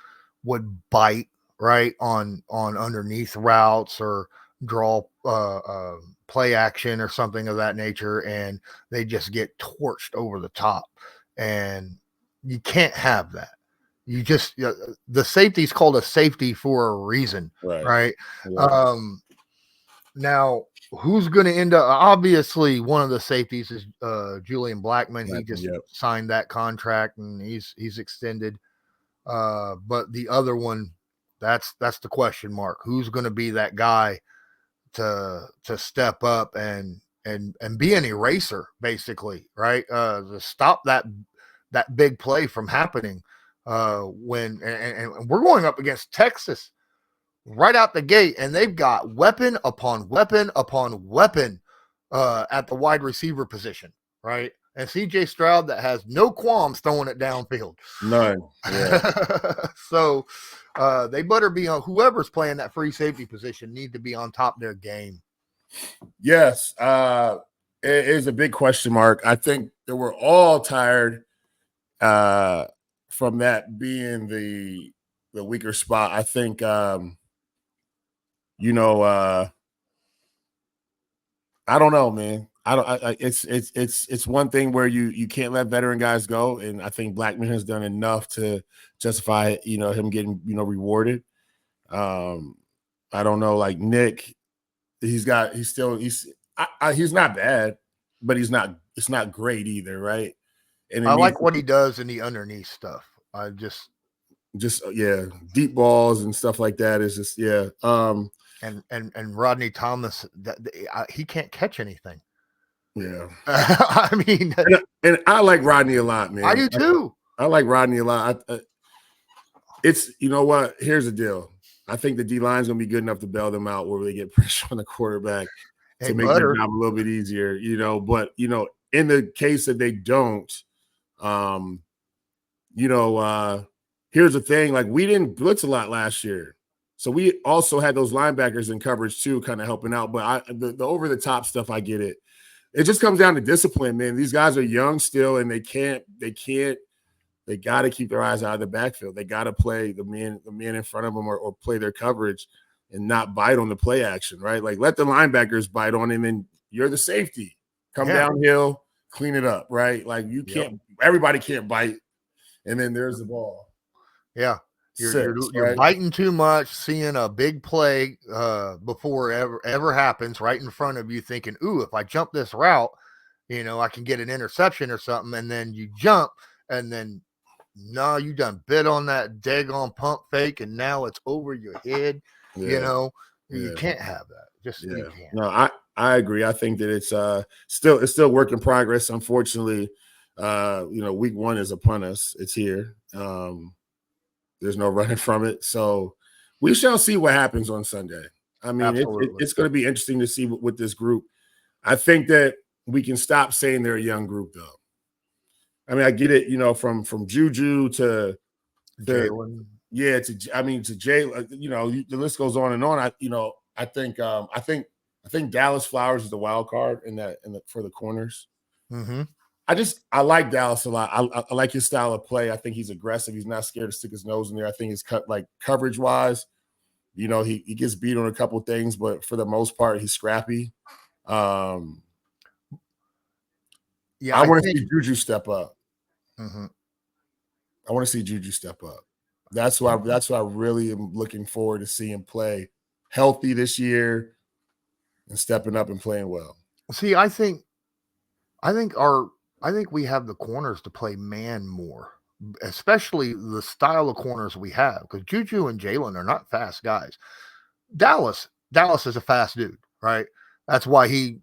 bite right on underneath routes or draw play action or something of that nature, and they just get torched over the top, and you can't have that. You just the safety's called a safety for a reason, right?
Yeah.
Now, who's going to end up? Obviously, one of the safeties is Julian Blackman. He just signed that contract and he's extended. But the other one, that's the question mark. Who's going to be that guy to step up and be an eraser, basically, right? To stop that big play from happening. When we're going up against Texas right out the gate, and they've got weapon upon weapon upon weapon at the wide receiver position, right? And CJ Stroud that has no qualms throwing it downfield.
None. Yeah.
So they better be on, whoever's playing that free safety position need to be on top of their game.
Yes. It is a big question mark. I think that we're all tired from that being the weaker spot. I think I don't know, man. It's one thing where you can't let veteran guys go, and I think Blackman has done enough to justify him getting rewarded. I don't know, like Nick, he's not bad, but it's not great either, right? And
I like what he does in the underneath stuff. I just
deep balls and stuff like that is just
and Rodney Thomas, he can't catch anything.
Yeah.
I mean,
and I like Rodney a lot, man.
I do too.
I like Rodney a lot. It's, you know what? Here's the deal. I think the D line's gonna be good enough to bail them out where they get pressure on the quarterback to make their job a little bit easier, But in the case that they don't, here's the thing: like, we didn't blitz a lot last year, so we also had those linebackers in coverage too, kind of helping out. But the over the top stuff, I get it. It just comes down to discipline, man. These guys are young still, and they got to keep their eyes out of the backfield. They got to play the man in front of them or play their coverage and not bite on the play action, right? Like, let the linebackers bite on, and then you're the safety. Come downhill, clean it up, right? Like, you can't. Everybody can't bite, and then there's the ball.
Yeah. You're biting too much, seeing a big play before ever happens right in front of you, thinking, ooh, if I jump this route, I can get an interception or something. And then you jump, and then no, you done bit on that daggone pump fake, and now it's over your head. You can't have that. You can't.
No, I agree. I think that it's still work in progress. Unfortunately, week one is upon us. It's here. There's no running from it. So we shall see what happens on Sunday. I mean, it's going to be interesting to see with this group. I think that we can stop saying they're a young group, though. I mean, I get it, from Juju to
Jalen.
Yeah, to Jay. The list goes on and on. I think Dallas Flowers is the wild card for the corners.
Mm-hmm.
I like Dallas a lot. I like his style of play. I think he's aggressive. He's not scared to stick his nose in there. I think he's coverage wise, he gets beat on a couple things, but for the most part, he's scrappy. I want to see Juju step up.
Mm-hmm.
I want to see Juju step up. That's why I really am looking forward to seeing him play healthy this year and stepping up and playing well.
See, I think I think we have the corners to play man more, especially the style of corners we have, because Juju and Jalen are not fast guys. Dallas is a fast dude, right? That's why he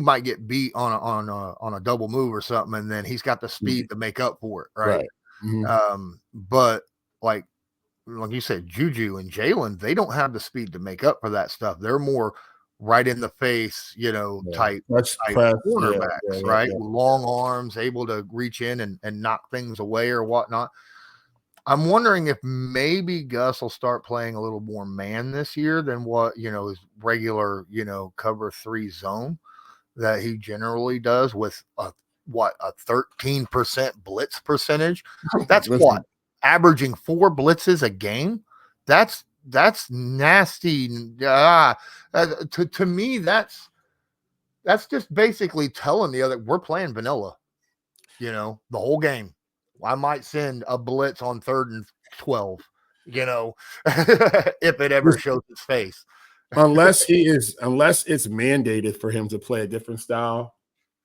might get beat on a double move or something, and then he's got the speed to make up for it, right?
Right. Mm-hmm.
But like you said, Juju and Jalen, they don't have the speed to make up for that stuff. They're more right in the face, type
Press.
cornerbacks, right? Long arms, able to reach in and knock things away or whatnot. I'm wondering if maybe Gus will start playing a little more man this year than what, his regular, cover 3 zone that he generally does with a 13% blitz percentage. That's what, averaging 4 blitzes a game. That's nasty. To me, that's just basically telling the other, we're playing vanilla, the whole game. I might send a blitz on 3rd and 12, if it ever shows its face.
unless it's mandated for him to play a different style,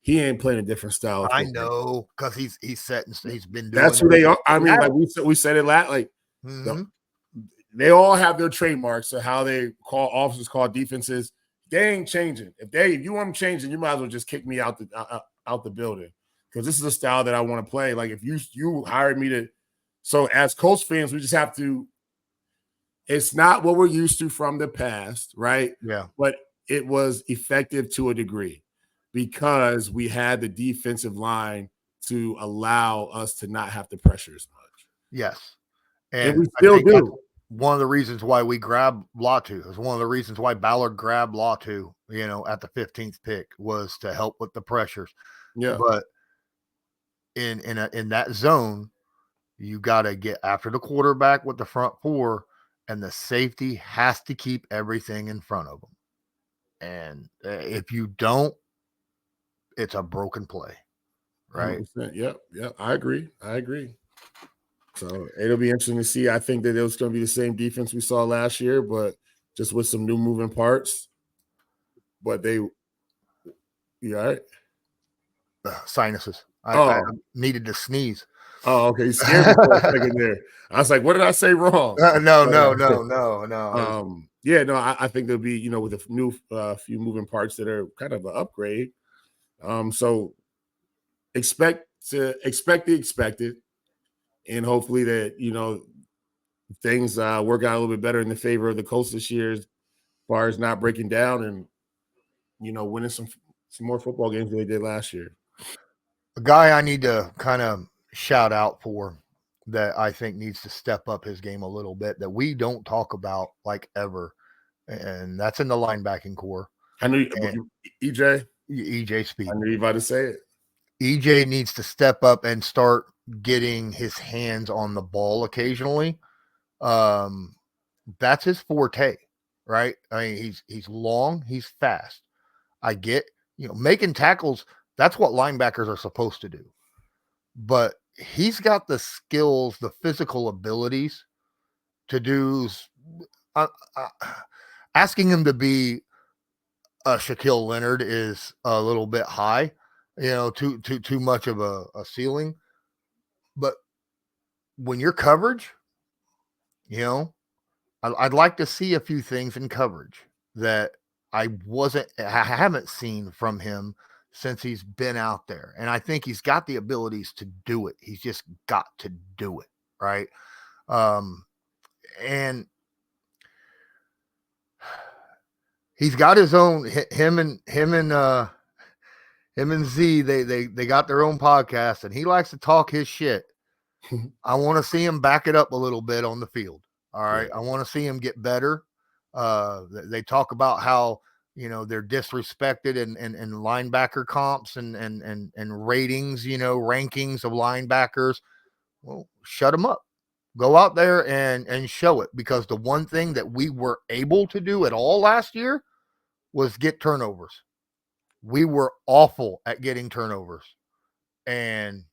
he ain't playing a different style.
I know, because he's set and he's been doing.
That's who they are. I mean, like we said it last, like they all have their trademarks of how they call offenses, call defenses. They ain't changing. If you want them changing, you might as well just kick me out the building, because this is a style that I want to play. Like if you hired me to, so as Colts fans, we just have to. It's not what we're used to from the past, right?
Yeah.
But it was effective to a degree because we had the defensive line to allow us to not have to pressure as much.
Yes.
And we still do.
One of the reasons why we grabbed Latu is one of the reasons why Ballard grabbed Latu, at the 15th pick, was to help with the pressures.
Yeah.
But in that zone, you got to get after the quarterback with the front 4, and the safety has to keep everything in front of them. And if you don't, it's a broken play, right?
100%. Yep. I agree. So it'll be interesting to see. I think that it was going to be the same defense we saw last year, but just with some new moving parts. But you all right?
Sinuses. I needed to sneeze.
Oh, okay. You scared me for a second there. I was like, what did I say wrong?
No.
Yeah, no, I think there'll be, with a new few moving parts that are kind of an upgrade. So expect the expected, and hopefully that, things work out a little bit better in the favor of the Colts this year as far as not breaking down and, winning some more football games than they did last year.
A guy I need to kind of shout out for that I think needs to step up his game a little bit that we don't talk about like ever, and that's in the linebacking core.
I knew EJ
Speed.
I knew you about to say it.
EJ needs to step up and start getting his hands on the ball occasionally. That's his forte, right? I mean, he's long, he's fast. I get, making tackles. That's what linebackers are supposed to do. But he's got the skills, the physical abilities to do. Asking him to be a Shaquille Leonard is a little bit high, too much of a ceiling. But when your coverage, I'd like to see a few things in coverage that I haven't seen from him since he's been out there. And I think he's got the abilities to do it. He's just got to do it. Right. And he's got his own, him and Z, they got their own podcast, and he likes to talk his shit. I want to see him back it up a little bit on the field. All right. Yeah. I want to see him get better. They talk about how, they're disrespected in linebacker comps and ratings, rankings of linebackers. Well, shut them up. Go out there and show it, because the one thing that we were able to do at all last year was get turnovers. We were awful at getting turnovers. And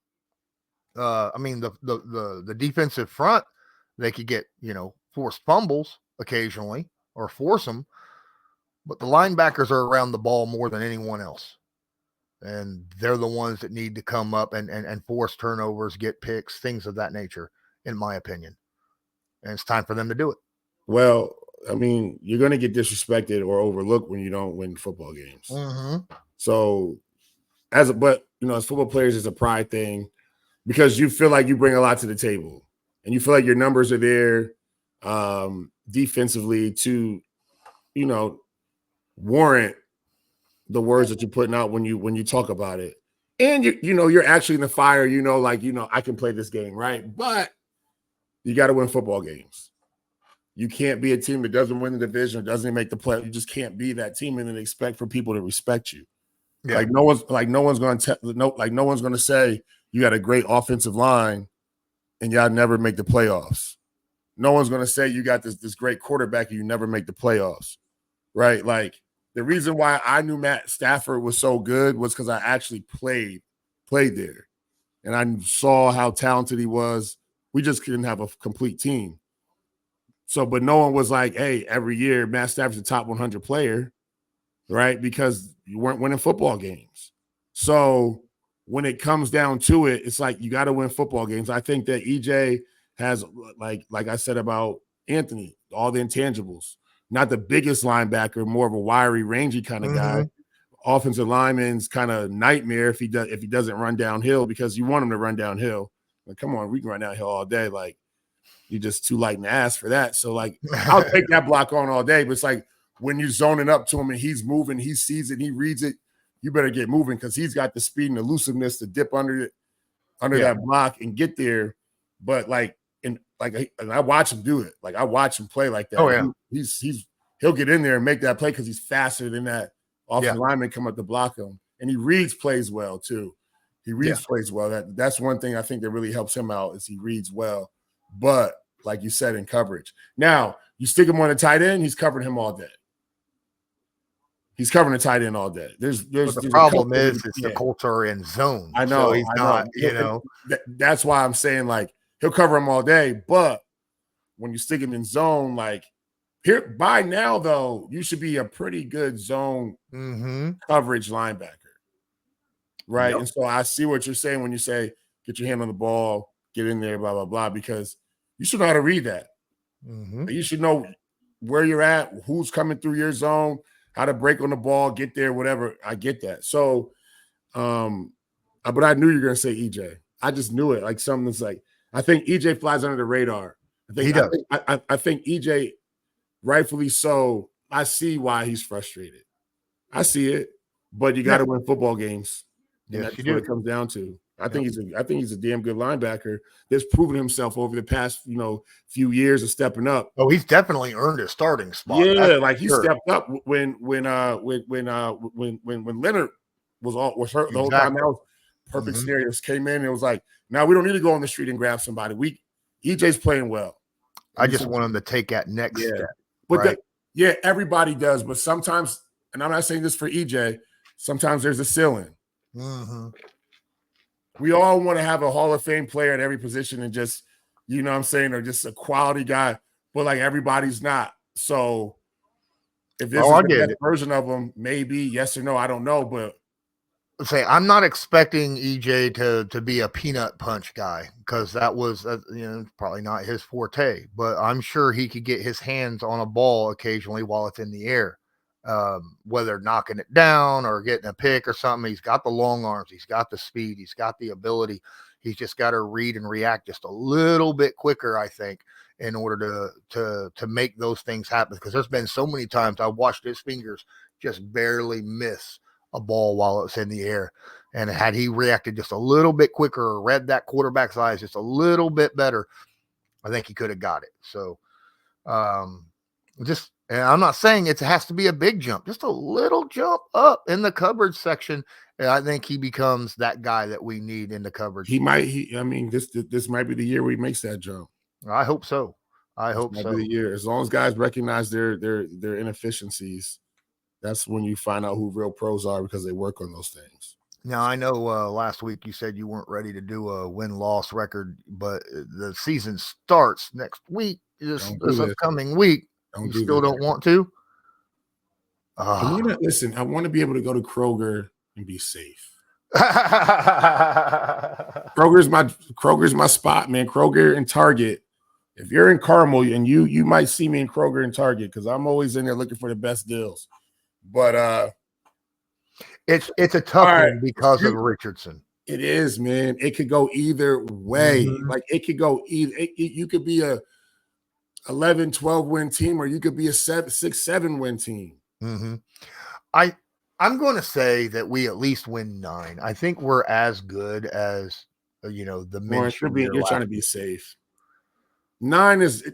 I mean, the defensive front, they could get, forced fumbles occasionally or force them, but the linebackers are around the ball more than anyone else. and they're the ones that need to come up and force turnovers, get picks, things of that nature, in my opinion. And it's time for them to do it.
Well, I mean, you're going to get disrespected or overlooked when you don't win football games. So, as football players, it's a pride thing because you feel like you bring a lot to the table, and you feel like your numbers are there defensively to, warrant the words that you're putting out when you talk about it. And you're actually in the fire. I can play this game, right? But you got to win football games. You can't be a team that doesn't win the division or doesn't make the play. You just can't be that team and then expect for people to respect you. Yeah. Like no one's going to say you got a great offensive line and y'all never make the playoffs. No one's going to say you got this great quarterback and you never make the playoffs, right? Like the reason why I knew Matt Stafford was so good was because I actually played there, and I saw how talented he was. We just couldn't have a complete team. So, but no one was like, hey, every year Matt Stafford's a top 100 player, right? Because you weren't winning football games. So when it comes down to it, it's like you got to win football games. I think that EJ has, like I said about Anthony, all the intangibles. Not the biggest linebacker, more of a wiry, rangy kind of guy. Offensive lineman's kind of nightmare if he doesn't run downhill, because you want him to run downhill. Like, come on, we can run downhill all day. Like, you're just too light in the ass for that. So, like, I'll take that block on all day. But it's like when you're zoning up to him and he's moving, he sees it, he reads it, you better get moving because he's got the speed and elusiveness to dip under that block and get there. But and I watch him do it. Like, I watch him play like that.
Oh, yeah.
He'll get in there and make that play because he's faster than that offensive lineman come up to block him. And he reads plays well too. He reads plays well. That's one thing I think that really helps him out is he reads well. But like you said, in coverage. Now, you stick him on a tight end, he's covering him all day. He's covering a tight end all day.
The problem is the Colts are in zone.
I know.
So he's not.
That's why I'm saying, like, he'll cover him all day. But when you stick him in zone, like, here by now, though, you should be a pretty good zone coverage linebacker. Right. Yep. And so I see what you're saying when you say get your hand on the ball, get in there, blah, blah, blah, because you should know how to read that. You should know where you're at, who's coming through your zone, how to break on the ball, get there, whatever. I get that. So, but I knew you were going to say EJ. I just knew it. Like, something that's like, I think EJ flies under the radar.
He does.
I think EJ, rightfully so, I see why he's frustrated. I see it, but you got to win football games. And that's what it comes down to. I think he's a damn good linebacker that's proven himself over the past, few years of stepping up.
Oh, he's definitely earned a starting spot.
Yeah, like he stepped up when Leonard was hurt the whole time. That was perfect scenarios. Came in and it was like, now we don't need to go on the street and grab somebody. EJ's playing well.
I just want him to take that next step.
But everybody does. But sometimes, and I'm not saying this for EJ, sometimes there's a ceiling. We all want to have a Hall of Fame player at every position and just, or just a quality guy, but like everybody's not. So if this is the best version of them, maybe yes or no, I don't know. But
I'm not expecting EJ to be a peanut punch guy because that was probably not his forte. But I'm sure he could get his hands on a ball occasionally while it's in the air. Whether knocking it down or getting a pick or something, he's got the long arms, he's got the speed, he's got the ability. He's just got to read and react just a little bit quicker, I think, in order to make those things happen. Because there's been so many times I watched his fingers just barely miss a ball while it's in the air. And had he reacted just a little bit quicker or read that quarterback's eyes just a little bit better, I think he could have got it. So and I'm not saying it has to be a big jump, just a little jump up in the coverage section. And I think he becomes that guy that we need in the coverage.
This might be the year where he makes that jump.
I hope so. I hope so.
Be the year. As long as guys recognize their inefficiencies, that's when you find out who real pros are because they work on those things.
Now, I know last week you said you weren't ready to do a win-loss record, but the season starts next week, this upcoming week. You still don't want to?
Listen, I want to be able to go to Kroger and be safe. Kroger's my spot, man. Kroger and Target. If you're in Carmel, and you might see me in Kroger and Target because I'm always in there looking for the best deals. But
it's a tough one because of Richardson.
It is, man. It could go either way.
Mm-hmm.
Like it could go either. You could be a 11, 12 win team, or you could be a 6, 7 win team.
Mm-hmm. I'm going to say that we at least win 9. I think we're as good as the
You're trying to be safe. 9 is a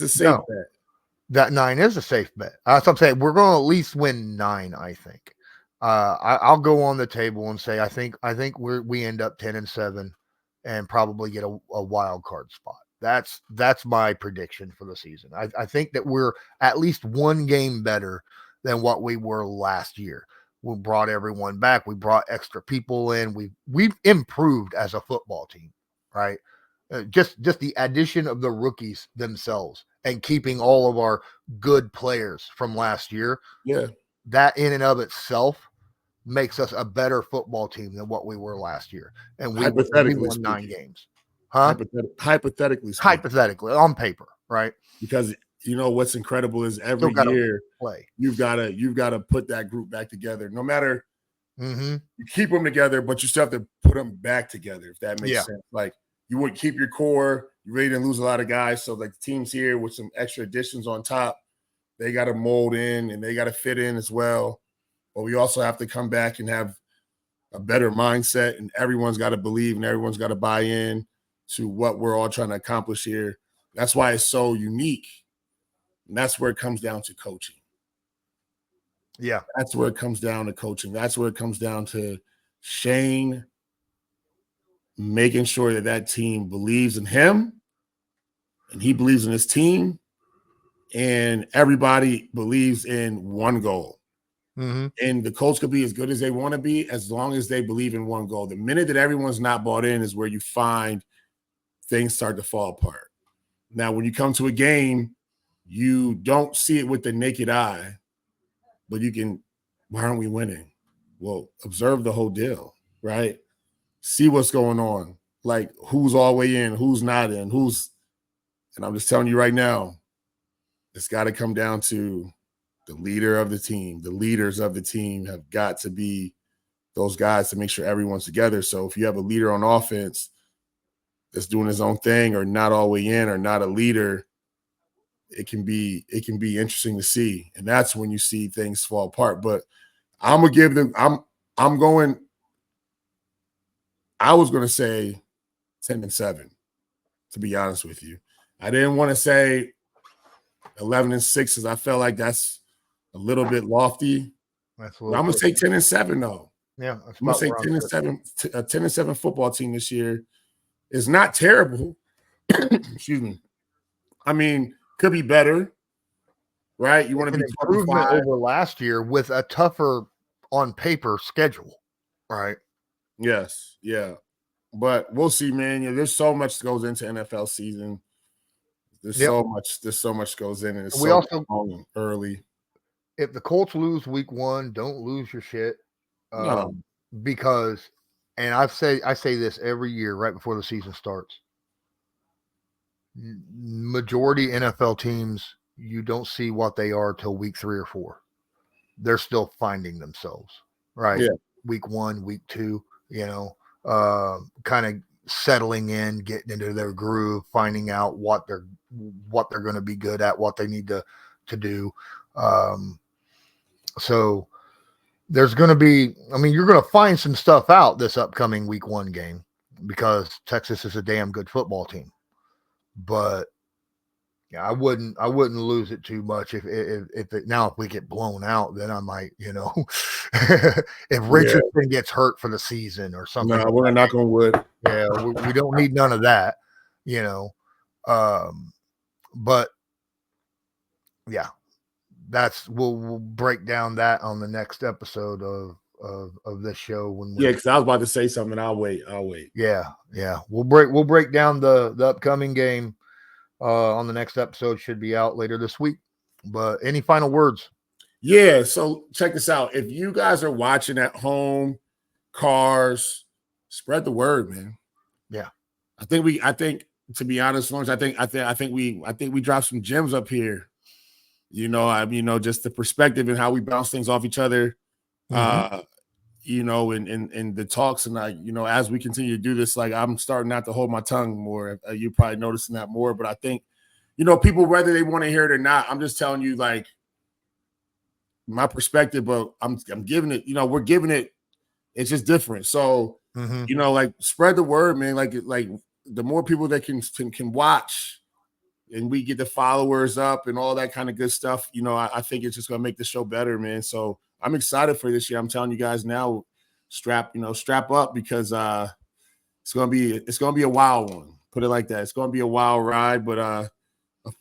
safe bet.
That 9 is a safe bet. That's what I'm saying. We're going to at least win 9. I think. I'll go on the table and say I think we end up 10-7 and probably get a wild card spot. That's my prediction for the season. I think that we're at least one game better than what we were last year. We brought everyone back. We brought extra people in. We've improved as a football team, right? Just the addition of the rookies themselves and keeping all of our good players from last year.
Yeah,
that in and of itself makes us a better football team than what we were last year. And we won 9 games. Huh? Hypothetically, on paper, right?
Because you know what's incredible is every year you've got to put that group back together. No matter you keep them together, but you still have to put them back together. If that makes sense. Like you would keep your core. You really didn't lose a lot of guys. So like the teams here with some extra additions on top, they got to mold in and they got to fit in as well. But we also have to come back and have a better mindset, and everyone's got to believe and everyone's got to buy in to what we're all trying to accomplish here. That's why it's so unique. And that's where it comes down to coaching.
Yeah.
That's where it comes down to coaching. That's where it comes down to Shane making sure that team believes in him and he believes in his team and everybody believes in one goal.
Mm-hmm.
And the Colts could be as good as they want to be as long as they believe in one goal. The minute that everyone's not bought in is where you find things start to fall apart. Now, when you come to a game, you don't see it with the naked eye, but you can, why aren't we winning? Well, observe the whole deal, right? See what's going on. Like who's all the way in, who's not in, and I'm just telling you right now, it's got to come down to the leader of the team. The leaders of the team have got to be those guys to make sure everyone's together. So if you have a leader on offense that's doing his own thing or not all the way in or not a leader, it can be interesting to see. And that's when you see things fall apart. But I'm going to give them I was going to say 10-7, to be honest with you. I didn't want to say 11-6 because I felt like that's a little bit lofty. I'm going to say 10-7 though.
Yeah,
I'm going to say 10-7. A 10-7 football team this year is not terrible. Excuse me. I mean, could be better, right? You want to be
improvement over last year with a tougher on paper schedule, right?
Yes, yeah. But we'll see, man. Yeah, there's so much that goes into NFL season. There's so much goes in, and it's long early.
If the Colts lose week 1, don't lose your shit.
No.
Because, and I say this every year right before the season starts. Majority NFL teams, you don't see what they are till week 3 or 4. They're still finding themselves, right?
Yeah.
Week 1, week 2, kind of settling in, getting into their groove, finding out what they're going to be good at, what they need to do. So there's going to be, you're going to find some stuff out this upcoming week 1 game because Texas is a damn good football team. But yeah, I wouldn't lose it too much if we get blown out, then I might, if Richardson gets hurt for the season or something.
No, we're not going to wood.
Yeah, we don't need none of that, but yeah, we'll break down that on the next episode of this show
because I was about to say something. I'll wait.
Yeah. We'll break down the upcoming game on the next episode. Should be out later this week. But any final words?
Yeah, so check this out. If you guys are watching at home cars. Spread the word, man.
Yeah.
I think to be honest, Lawrence, I think we dropped some gems up here. Just the perspective and how we bounce things off each other. In the talks, and as we continue to do this, like I'm starting not to hold my tongue more. You're probably noticing that more, but I think, people, whether they want to hear it or not, I'm just telling you, like, my perspective, but I'm giving it, we're giving it, it's just different. So, like, spread the word, man. Like the more people that can watch, and we get the followers up and all that kind of good stuff, I think it's just going to make the show better, man. So I'm excited for this year. I'm telling you guys now, strap up, because it's going to be a wild one. Put it like that. It's going to be a wild ride, but a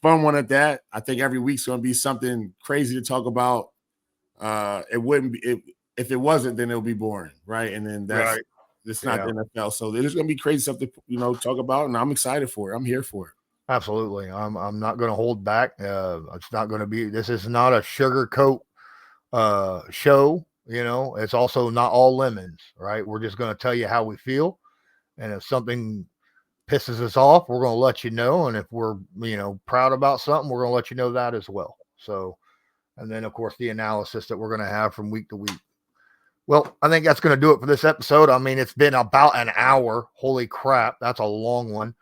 fun one at that. I think every week's going to be something crazy to talk about. It wouldn't be, if it wasn't, then it'll be boring, right? And then it's not the NFL. So there's going to be crazy stuff to talk about, and I'm excited for it. I'm here for it.
Absolutely. I'm not going to hold back. It's not going to be, this is not a sugarcoat show. It's also not all lemons, right? We're just going to tell you how we feel. And if something pisses us off, we're going to let you know. And if we're, proud about something, we're going to let you know that as well. So, and then of course the analysis that we're going to have from week to week. Well, I think that's going to do it for this episode. I mean, it's been about an hour. Holy crap. That's a long one.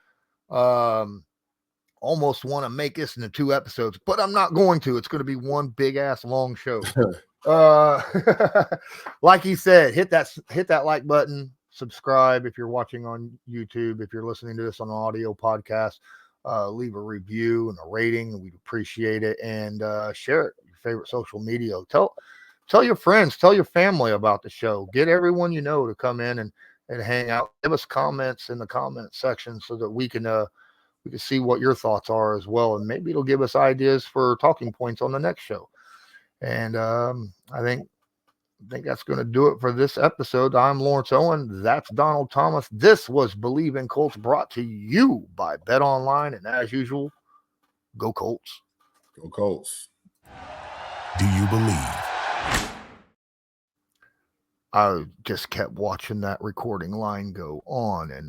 Almost want to make this into 2 episodes, but I'm not going to. It's going to be one big ass long show. Like he said, hit that like button, subscribe if you're watching on YouTube. If you're listening to this on an audio podcast, leave a review and a rating. We'd appreciate it. And share it, your favorite social media. Tell your friends, tell your family about the show. Get everyone to come in and hang out. Give us comments in the comment section so that we can see what your thoughts are as well. And maybe it'll give us ideas for talking points on the next show. And I think that's going to do it for this episode. I'm Lawrence Owen. That's Donald Thomas. This was Believe in Colts, brought to you by Bet Online. And as usual, go Colts.
Go Colts.
Do you believe?
I just kept watching that recording line go on and